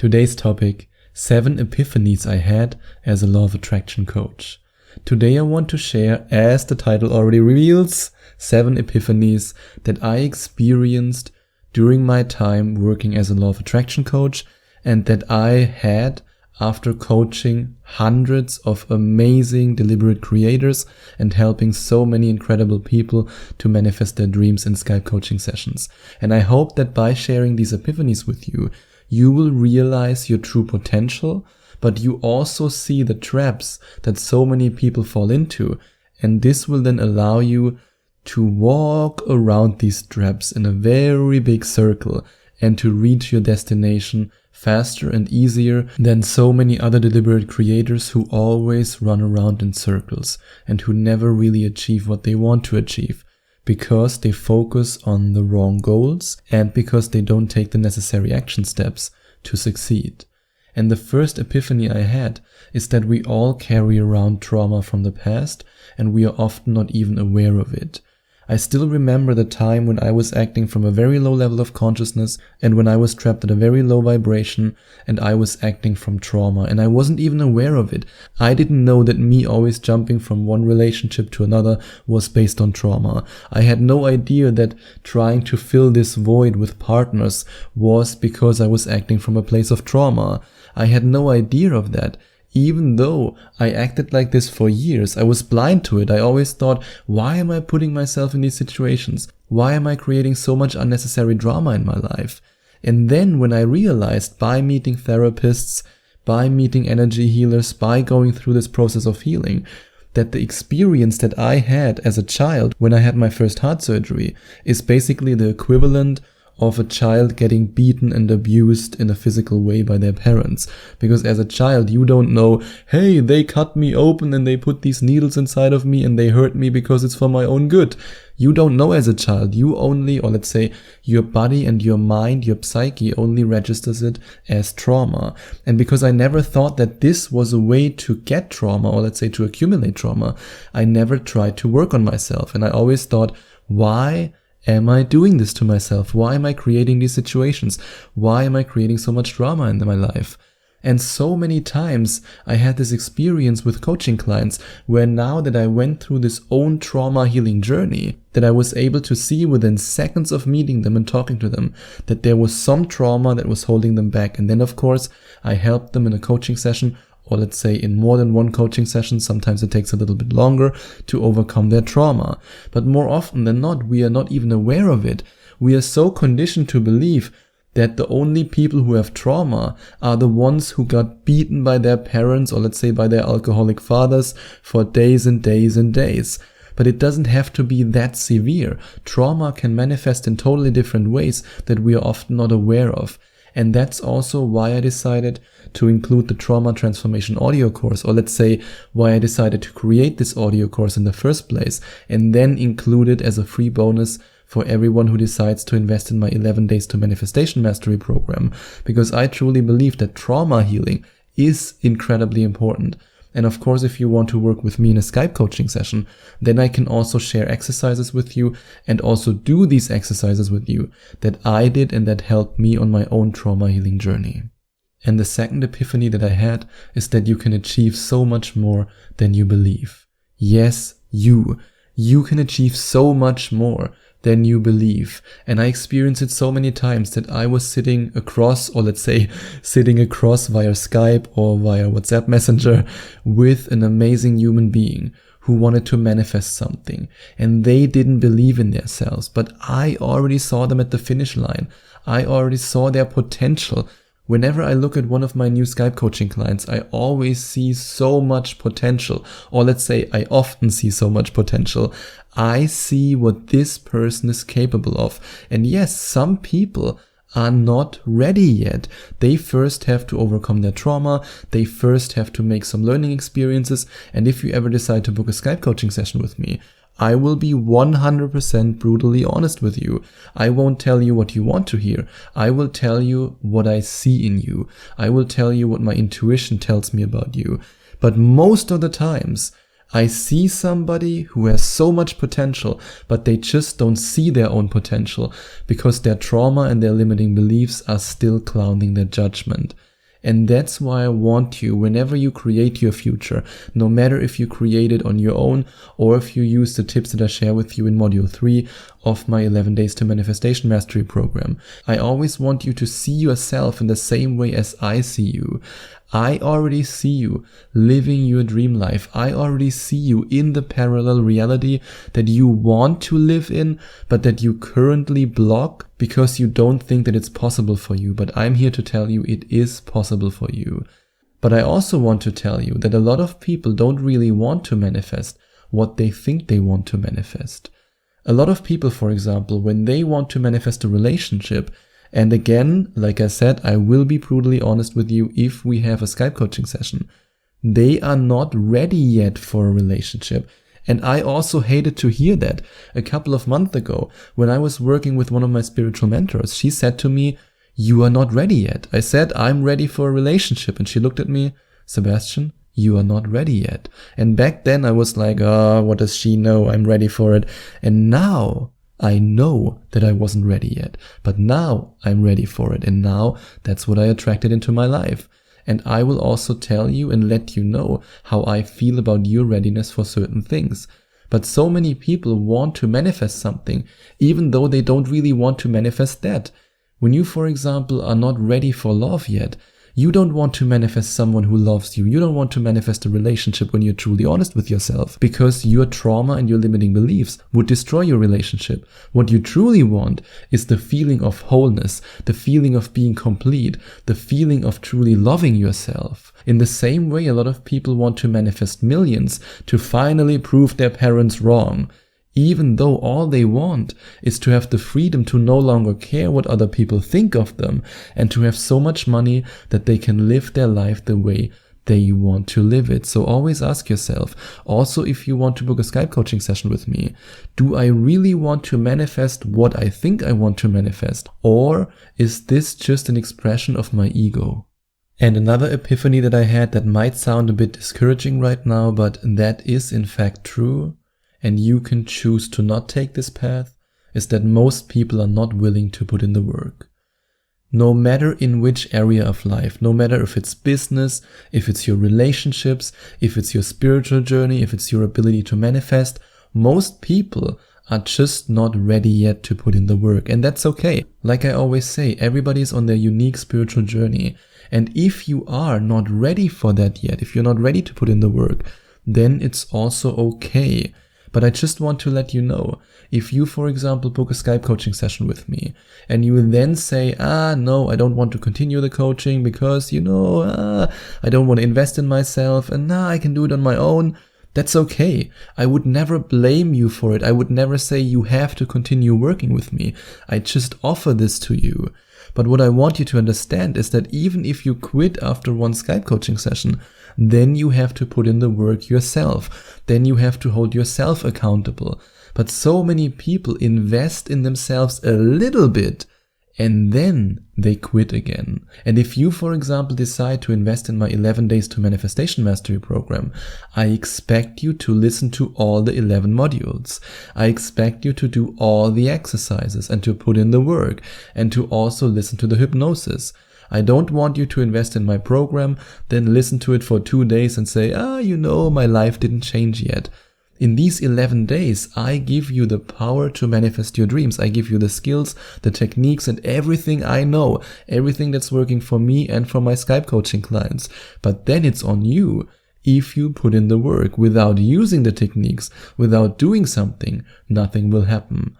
Today's topic, 7 epiphanies I had as a law of attraction coach. Today I want to share, as the title already reveals, 7 epiphanies that I experienced during my time working as a law of attraction coach and that I had after coaching hundreds of amazing deliberate creators and helping so many incredible people to manifest their dreams in Skype coaching sessions. And I hope that by sharing these epiphanies with you, you will realize your true potential, but you also see the traps that so many people fall into. And this will then allow you to walk around these traps in a very big circle and to reach your destination faster and easier than so many other deliberate creators who always run around in circles and who never really achieve what they want to achieve because they focus on the wrong goals and because they don't take the necessary action steps to succeed. And the first epiphany I had is that we all carry around trauma from the past and we are often not even aware of it. I still remember the time when I was acting from a very low level of consciousness and when I was trapped at a very low vibration and I was acting from trauma and I wasn't even aware of it. I didn't know that me always jumping from one relationship to another was based on trauma. I had no idea that trying to fill this void with partners was because I was acting from a place of trauma. I had no idea of that. Even though I acted like this for years, I was blind to it. I always thought, why am I putting myself in these situations? Why am I creating so much unnecessary drama in my life? And then when I realized by meeting therapists, by meeting energy healers, by going through this process of healing, that the experience that I had as a child when I had my first heart surgery is basically the equivalent of a child getting beaten and abused in a physical way by their parents. Because as a child, you don't know, hey, they cut me open and they put these needles inside of me and they hurt me because it's for my own good. You don't know as a child. You only, or let's say your body and your mind, your psyche only registers it as trauma. And because I never thought that this was a way to get trauma, or let's say to accumulate trauma, I never tried to work on myself. And I always thought, why am I doing this to myself? Why am I creating these situations? Why am I creating so much drama in my life? And so many times I had this experience with coaching clients where now that I went through this own trauma healing journey, that I was able to see within seconds of meeting them and talking to them that there was some trauma that was holding them back. And then of course I helped them in a coaching session, or let's say in more than one coaching session. Sometimes it takes a little bit longer to overcome their trauma. But more often than not, we are not even aware of it. We are so conditioned to believe that the only people who have trauma are the ones who got beaten by their parents, or let's say by their alcoholic fathers, for days and days and days. But it doesn't have to be that severe. Trauma can manifest in totally different ways that we are often not aware of. And that's also why I decided to include the Trauma Transformation audio course, or let's say why I decided to create this audio course in the first place and then include it as a free bonus for everyone who decides to invest in my 11 Days to Manifestation Mastery program, because I truly believe that trauma healing is incredibly important. And of course, if you want to work with me in a Skype coaching session, then I can also share exercises with you and also do these exercises with you that I did and that helped me on my own trauma healing journey. And the second epiphany that I had is that you can achieve so much more than you believe. Yes, you can achieve so much more than you believe. And I experienced it so many times that I was sitting across, or let's say sitting across via Skype or via WhatsApp Messenger with an amazing human being who wanted to manifest something, and they didn't believe in themselves, but I already saw them at the finish line. I already saw their potential. Whenever I look at one of my new Skype coaching clients, I always see so much potential, or let's say I often see so much potential. I see what this person is capable of. And yes, some people are not ready yet. They first have to overcome their trauma. They first have to make some learning experiences. And if you ever decide to book a Skype coaching session with me, I will be 100% brutally honest with you. I won't tell you what you want to hear. I will tell you what I see in you. I will tell you what my intuition tells me about you. But most of the times, I see somebody who has so much potential, but they just don't see their own potential because their trauma and their limiting beliefs are still clouding their judgment. And that's why I want you, whenever you create your future, no matter if you create it on your own or if you use the tips that I share with you in module 3 of my 11 Days to Manifestation Mastery program, I always want you to see yourself in the same way as I see you. I already see you living your dream life. I already see you in the parallel reality that you want to live in, but that you currently block because you don't think that it's possible for you. But I'm here to tell you it is possible for you. But I also want to tell you that a lot of people don't really want to manifest what they think they want to manifest. A lot of people, for example, when they want to manifest a relationship, and again, like I said, I will be brutally honest with you if we have a Skype coaching session, they are not ready yet for a relationship. And I also hated to hear that. A couple of months ago, when I was working with one of my spiritual mentors, she said to me, "You are not ready yet." I said, "I'm ready for a relationship." And she looked at me, "Sebastian, you are not ready yet." And back then I was like, what does she know? I'm ready for it. And now I know that I wasn't ready yet, but now I'm ready for it. And now that's what I attracted into my life. And I will also tell you and let you know how I feel about your readiness for certain things. But so many people want to manifest something, even though they don't really want to manifest that. When you, for example, are not ready for love yet, you don't want to manifest someone who loves you. You don't want to manifest a relationship when you're truly honest with yourself, because your trauma and your limiting beliefs would destroy your relationship. What you truly want is the feeling of wholeness, the feeling of being complete, the feeling of truly loving yourself. In the same way, a lot of people want to manifest millions to finally prove their parents wrong, even though all they want is to have the freedom to no longer care what other people think of them and to have so much money that they can live their life the way they want to live it. So always ask yourself, also if you want to book a Skype coaching session with me, do I really want to manifest what I think I want to manifest? Or is this just an expression of my ego? And another epiphany that I had that might sound a bit discouraging right now, but that is in fact true, and you can choose to not take this path, is that most people are not willing to put in the work. No matter in which area of life, no matter if it's business, if it's your relationships, if it's your spiritual journey, if it's your ability to manifest, most people are just not ready yet to put in the work. And that's okay. Like I always say, everybody is on their unique spiritual journey. And if you are not ready for that yet, if you're not ready to put in the work, then it's also okay. But I just want to let you know, if you, for example, book a Skype coaching session with me and you then say, no, I don't want to continue the coaching because, I don't want to invest in myself and I can do it on my own. That's okay. I would never blame you for it. I would never say you have to continue working with me. I just offer this to you. But what I want you to understand is that even if you quit after one Skype coaching session, then you have to put in the work yourself. Then you have to hold yourself accountable. But so many people invest in themselves a little bit and then they quit again. And if you, for example, decide to invest in my 11 Days to Manifestation Mastery program, I expect you to listen to all the 11 modules. I expect you to do all the exercises and to put in the work and to also listen to the hypnosis. I don't want you to invest in my program, then listen to it for 2 days and say, my life didn't change yet. In these 11 days, I give you the power to manifest your dreams. I give you the skills, the techniques, and everything I know, everything that's working for me and for my Skype coaching clients. But then it's on you. If you put in the work without using the techniques, without doing something, nothing will happen.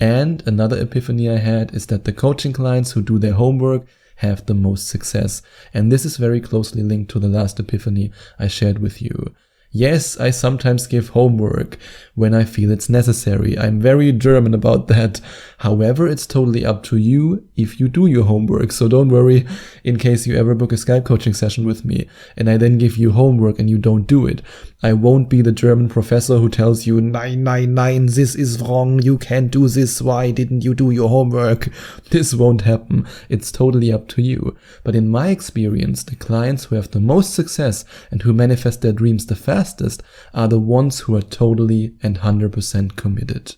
And another epiphany I had is that the coaching clients who do their homework have the most success. And this is very closely linked to the last epiphany I shared with you. Yes, I sometimes give homework when I feel it's necessary. I'm very German about that. However, it's totally up to you if you do your homework. So don't worry in case you ever book a Skype coaching session with me and I then give you homework and you don't do it. I won't be the German professor who tells you, nein, this is wrong. You can't do this. Why didn't you do your homework? This won't happen. It's totally up to you. But in my experience, the clients who have the most success and who manifest their dreams the fastest are the ones who are totally and 100% committed.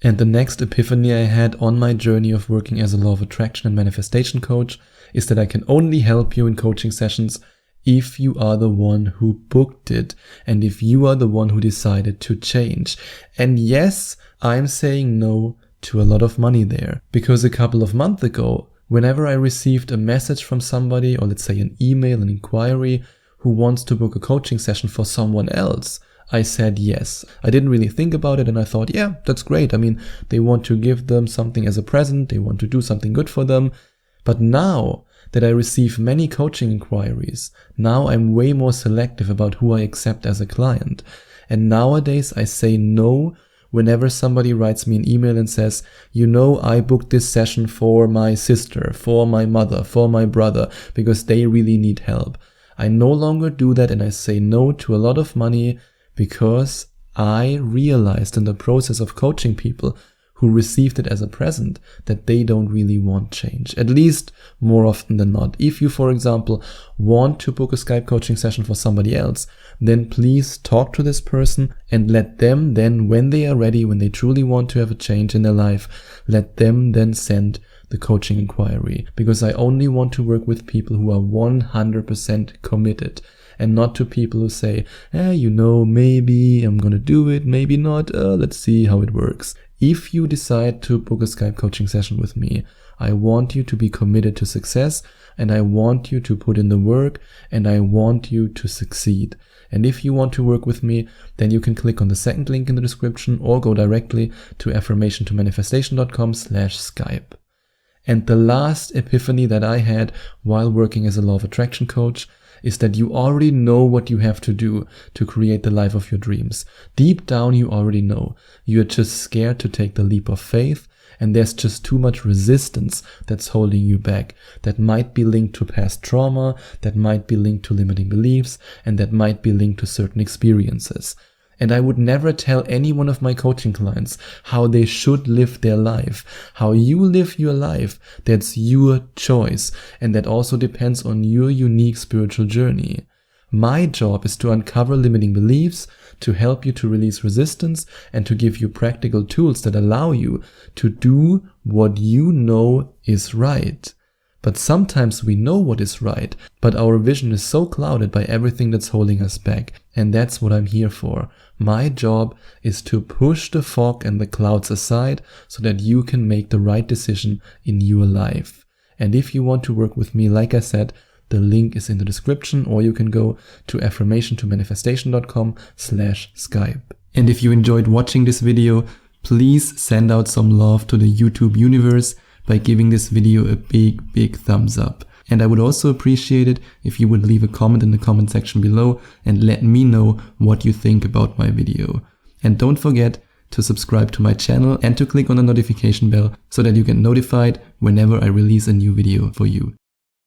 And the next epiphany I had on my journey of working as a law of attraction and manifestation coach is that I can only help you in coaching sessions if you are the one who booked it and if you are the one who decided to change. And yes, I'm saying no to a lot of money there, because a couple of months ago, whenever I received a message from somebody, or let's say an email, an inquiry, who wants to book a coaching session for someone else, I said yes. I didn't really think about it and I thought, yeah, that's great. I mean, they want to give them something as a present. They want to do something good for them. But now that I receive many coaching inquiries, now I'm way more selective about who I accept as a client. And nowadays I say no whenever somebody writes me an email and says, I booked this session for my sister, for my mother, for my brother, because they really need help. I no longer do that, and I say no to a lot of money because I realized in the process of coaching people who received it as a present that they don't really want change, at least more often than not. If you, for example, want to book a Skype coaching session for somebody else, then please talk to this person and let them then, when they are ready, when they truly want to have a change in their life, let them then send the coaching inquiry, because I only want to work with people who are 100% committed. And not to people who say, maybe I'm gonna do it, maybe not, let's see how it works. If you decide to book a Skype coaching session with me, I want you to be committed to success, and I want you to put in the work, and I want you to succeed. And if you want to work with me, then you can click on the second link in the description or go directly to affirmationtomanifestation.com/Skype. And the last epiphany that I had while working as a law of attraction coach is that you already know what you have to do to create the life of your dreams. Deep down, you already know. You're just scared to take the leap of faith, and there's just too much resistance that's holding you back. That might be linked to past trauma, that might be linked to limiting beliefs, and that might be linked to certain experiences. And I would never tell any one of my coaching clients how they should live their life. How you live your life, that's your choice. And that also depends on your unique spiritual journey. My job is to uncover limiting beliefs, to help you to release resistance, and to give you practical tools that allow you to do what you know is right. But sometimes we know what is right, but our vision is so clouded by everything that's holding us back. And that's what I'm here for. My job is to push the fog and the clouds aside so that you can make the right decision in your life. And if you want to work with me, like I said, the link is in the description, or you can go to affirmationtomanifestation.com/Skype. And if you enjoyed watching this video, please send out some love to the YouTube universe by giving this video a big thumbs up. And I would also appreciate it if you would leave a comment in the comment section below and let me know what you think about my video. And don't forget to subscribe to my channel and to click on the notification bell so that you get notified whenever I release a new video for you.